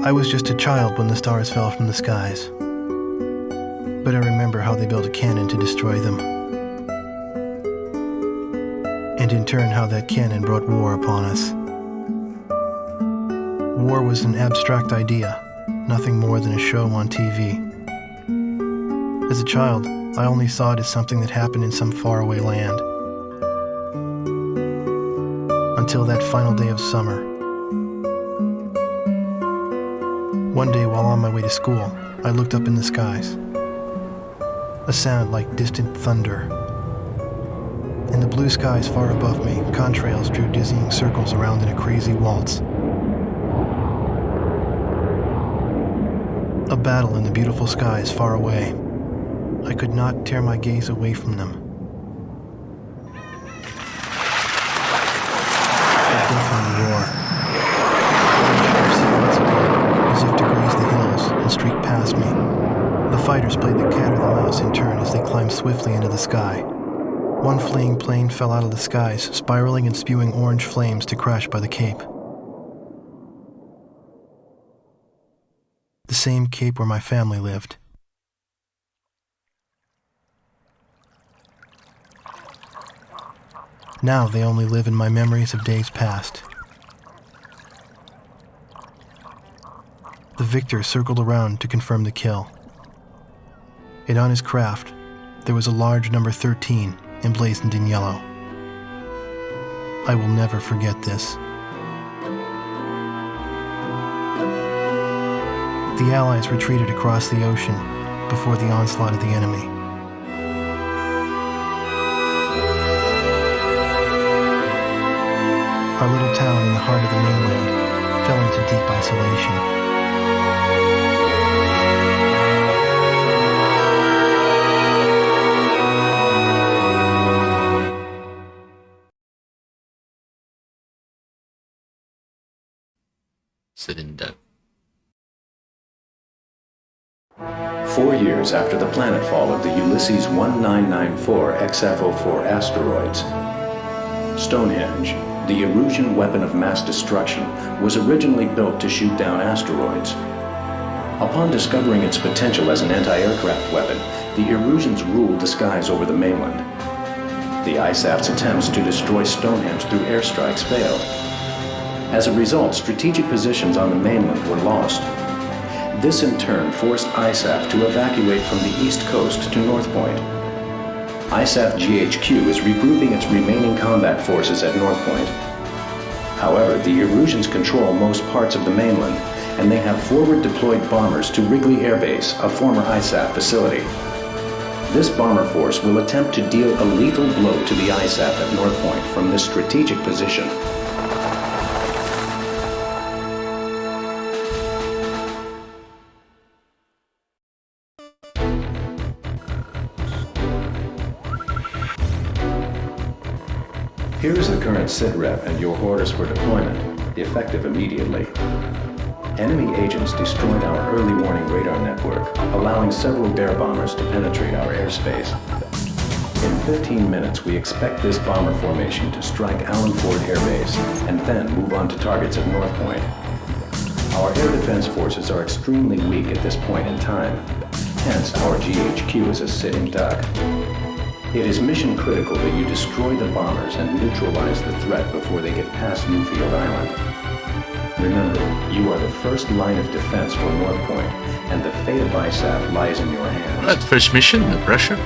I was just a child when the stars fell from the skies, but I remember how they built a cannon to destroy them, and in turn how that cannon brought war upon us. War was an abstract idea, nothing more than a show on TV. As a child, I only saw it as something that happened in some faraway land. Until that final day of summer. One day while on my way to school, I looked up in the skies. A sound like distant thunder. In the blue skies far above me, contrails drew dizzying circles around in a crazy waltz. A battle in the beautiful skies far away. I could not tear my gaze away from them. A deafening roar. Silhouettes appeared, as if to graze the hills and streak past me. The fighters played the cat or the mouse in turn as they climbed swiftly into the sky. One fleeing plane fell out of the skies, spiraling and spewing orange flames to crash by the Cape. The same Cape where my family lived. Now they only live in my memories of days past. The victor circled around to confirm the kill. And on his craft, there was a large number 13 emblazoned in yellow. I will never forget this. The Allies retreated across the ocean before the onslaught of the enemy. Our little town in the heart of the mainland fell into deep isolation. Cylinder. 4 years after the planetfall of the Ulysses 1994 XFO4 asteroids, Stonehenge, the Erusian weapon of mass destruction, was originally built to shoot down asteroids. Upon discovering its potential as an anti-aircraft weapon, the Erusians ruled the skies over the mainland. The ISAF's attempts to destroy Stonehenge through airstrikes failed. As a result, strategic positions on the mainland were lost. This in turn forced ISAF to evacuate from the east coast to North Point. ISAF GHQ is regrouping its remaining combat forces at North Point. However, the Erusians control most parts of the mainland, and they have forward-deployed bombers to Wrigley Air Base, a former ISAF facility. This bomber force will attempt to deal a lethal blow to the ISAF at North Point from this strategic position. Here is the current SITREP and your orders for deployment, effective immediately. Enemy agents destroyed our early warning radar network, allowing several bear bombers to penetrate our airspace. In 15 minutes, we expect this bomber formation to strike Allen Ford Air Base and then move on to targets at North Point. Our air defense forces are extremely weak at this point in time, hence our GHQ is a sitting duck. It is mission critical that you destroy the bombers and neutralize the threat before they get past Newfield Island. Remember, you are the first line of defense for North Point, and the fate of ISAF lies in your hands. Alright, first mission, no pressure.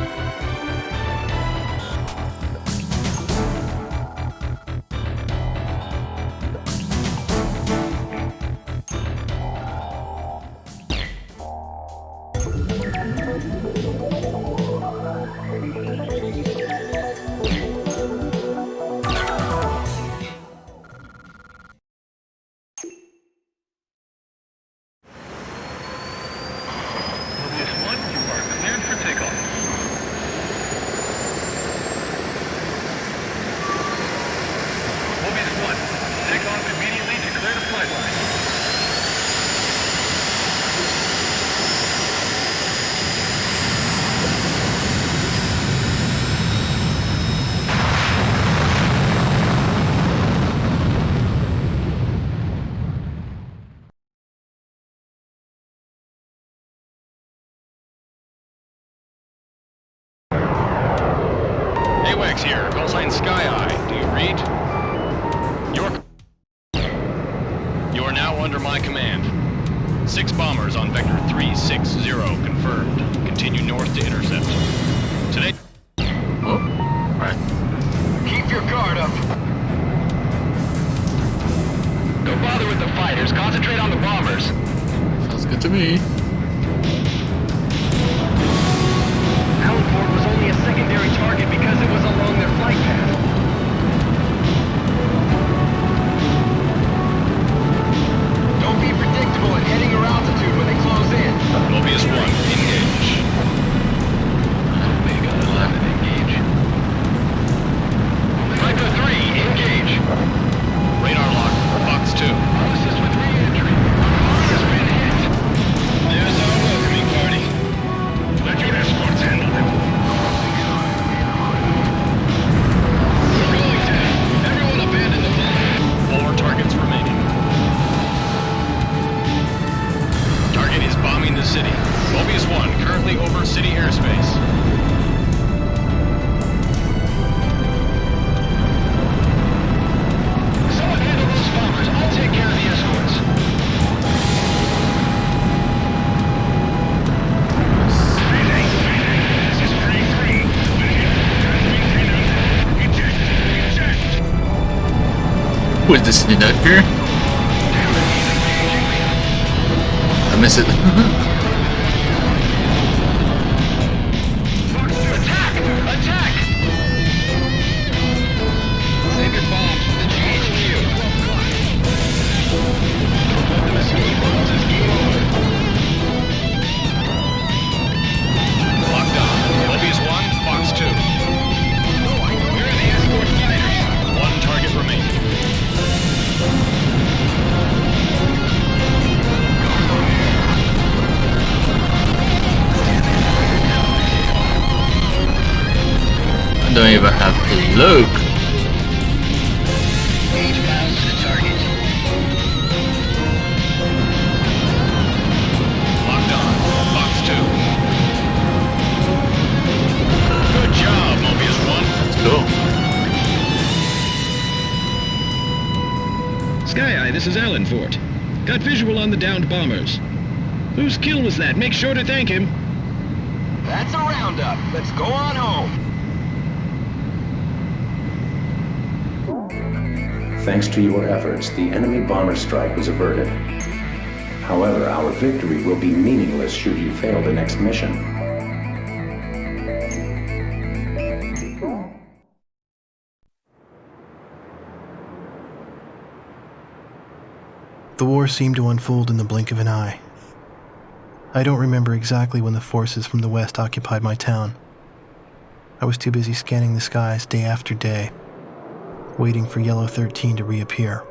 WX here, call sign Sky Eye. Do you read? You are now under my command. 6 bombers on Vector 360 confirmed. Continue north to intercept. Today... Oh, right. Keep your guard up. Don't bother with the fighters. Concentrate on the bombers. Sounds good to me. Allenport was only a secondary target because it was along their flight path. Don't be predictable in heading your altitude when they close in. Mobius 1, engage. Omega 11, engage. Viper 3, engage. Radar lock, Fox 2. Assist with re-entry. Has been hit. There's our welcoming party. Let your escorts handle them. We're going down. Everyone abandon the flight. 4 targets remaining. Target is bombing the city. Mobius 1, currently over city airspace. Someone handle those bombers. I'll take care of the escorts. This is 3-3. Who is this conductor? I miss it. Attack! Attack! Save your bombs for the GHQ. Let them escape or else it's game over. Locked on. Mobius 1, Fox 2. Where are the escort fighters? 1 target remaining. I don't even have to look. Gauge miles to the target. Locked on. Fox 2. Good job, Mobius 1. Let's go. Sky Eye, this is Allenport. Got visual on the downed bombers. Whose kill was that? Make sure to thank him. That's a roundup. Let's go on home. Thanks to your efforts, the enemy bomber strike was averted. However, our victory will be meaningless should you fail the next mission. The war seemed to unfold in the blink of an eye. I don't remember exactly when the forces from the west occupied my town. I was too busy scanning the skies day after day, waiting for Yellow 13 to reappear.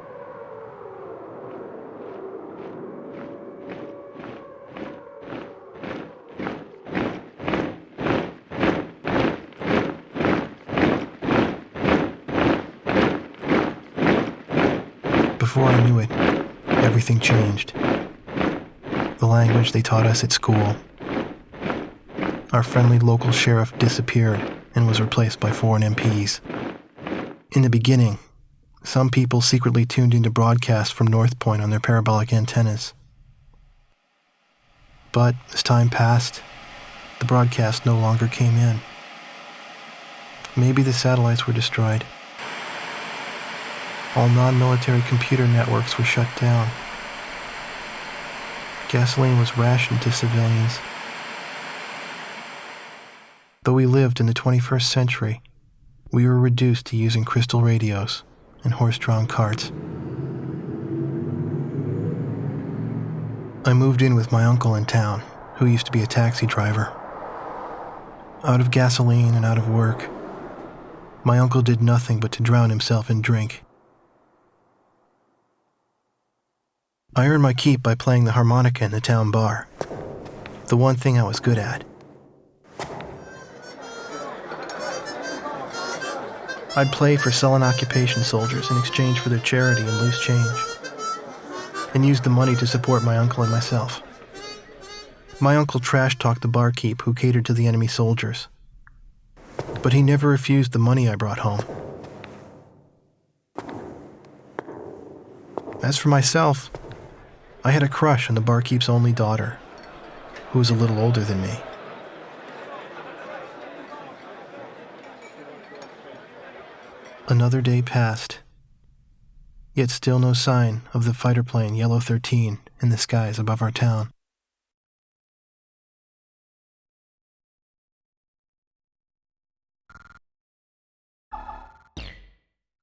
Before I knew it, everything changed. The language they taught us at school. Our friendly local sheriff disappeared and was replaced by foreign MPs. In the beginning, some people secretly tuned into broadcasts from North Point on their parabolic antennas. But as time passed, the broadcast no longer came in. Maybe the satellites were destroyed. All non-military computer networks were shut down. Gasoline was rationed to civilians. Though we lived in the 21st century, we were reduced to using crystal radios and horse-drawn carts. I moved in with my uncle in town, who used to be a taxi driver. Out of gasoline and out of work, my uncle did nothing but to drown himself in drink. I earned my keep by playing the harmonica in the town bar, the one thing I was good at. I'd play for sullen occupation soldiers in exchange for their charity and loose change, and used the money to support my uncle and myself. My uncle trash-talked the barkeep who catered to the enemy soldiers. but he never refused the money I brought home. As for myself, I had a crush on the barkeep's only daughter, who was a little older than me. Another day passed, yet still no sign of the fighter plane Yellow 13 in the skies above our town.